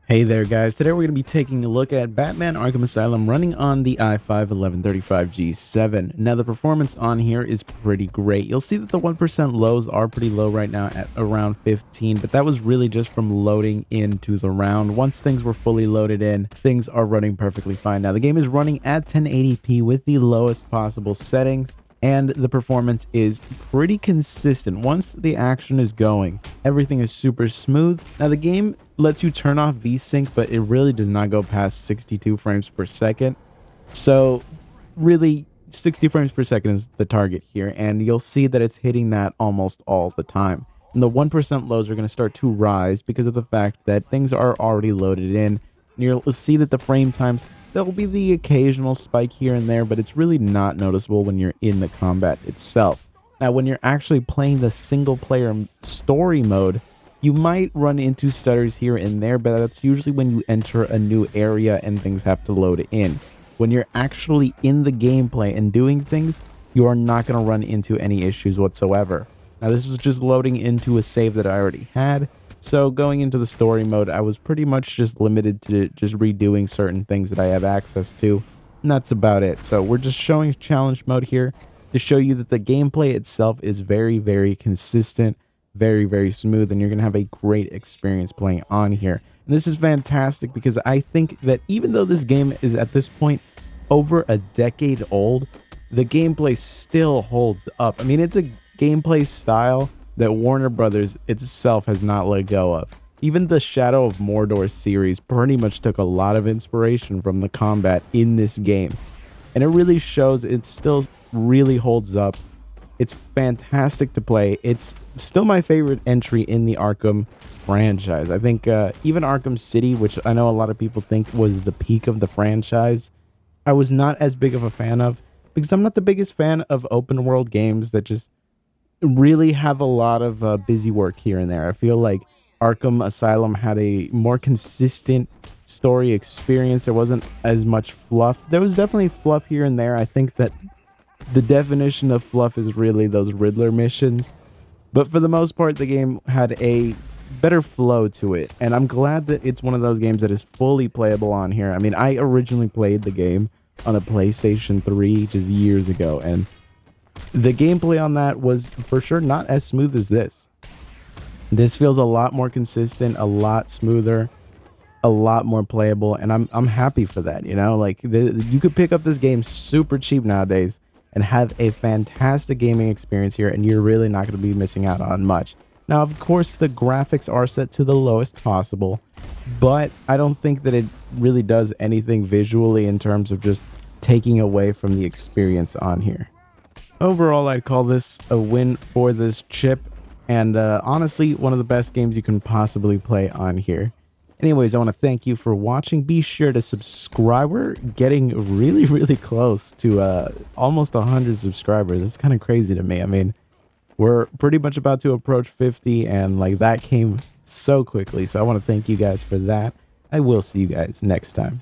Hey there guys, today we're going to be taking a look at Batman Arkham Asylum running on the i5-1135G7. Now the performance on here is pretty great. You'll see that the 1% lows are pretty low right now at around 15, but that was really just from loading into the round. Once things were fully loaded in, things are running perfectly fine. Now the game is running at 1080p with the lowest possible settings, and the performance is pretty consistent. Once the action is going, everything is super smooth. Now the game lets you turn off VSync, but it really does not go past 62 frames per second. So really 60 frames per second is the target here, and you'll see that it's hitting that almost all the time. And the 1% lows are going to start to rise because of the fact that things are already loaded in. And you'll see that the frame times, there'll be the occasional spike here and there, but it's really not noticeable when you're in the combat itself. Now, when you're actually playing the single player story mode, you might run into stutters here and there, but that's usually when you enter a new area and things have to load in. When you're actually in the gameplay and doing things, you are not going to run into any issues whatsoever. Now, this is just loading into a save that I already had. So going into the story mode, I was pretty much just limited to just redoing certain things that I have access to. And that's about it. So we're just showing challenge mode here to show you that the gameplay itself is very, very consistent, very smooth, and you're going to have a great experience playing on here. And this is fantastic because I think that even though this game is at this point over a decade old, the gameplay still holds up. I mean, it's a gameplay style that Warner Brothers itself has not let go of. Even the Shadow of Mordor series pretty much took a lot of inspiration from the combat in this game. And it really shows it still really holds up. It's fantastic to play. It's still my favorite entry in the Arkham franchise. I think even Arkham City, which I know a lot of people think was the peak of the franchise, I was not as big of a fan of because I'm not the biggest fan of open world games that just really have a lot of busy work here and there. I feel like Arkham Asylum had a more consistent story experience. There wasn't as much fluff. There was definitely fluff here and there. I think that the definition of fluff is really those Riddler missions. But for the most part, the game had a better flow to it. And I'm glad that it's one of those games that is fully playable on here. I mean, I originally played the game on a PlayStation 3 just years ago, and the gameplay on that was for sure not as smooth as this. This feels a lot more consistent, a lot smoother, a lot more playable, and I'm happy for that. You know, like you could pick up this game super cheap nowadays and have a fantastic gaming experience here, and you're really not going to be missing out on much. Now, of course, the graphics are set to the lowest possible, but I don't think that it really does anything visually in terms of just taking away from the experience on here. Overall, I'd call this a win for this chip, and honestly, one of the best games you can possibly play on here. Anyways, I want to thank you for watching. Be sure to subscribe. We're getting really close to almost 100 subscribers. It's kind of crazy to me. I mean, we're pretty much about to approach 50, and like that came so quickly. So I want to thank you guys for that. I will see you guys next time.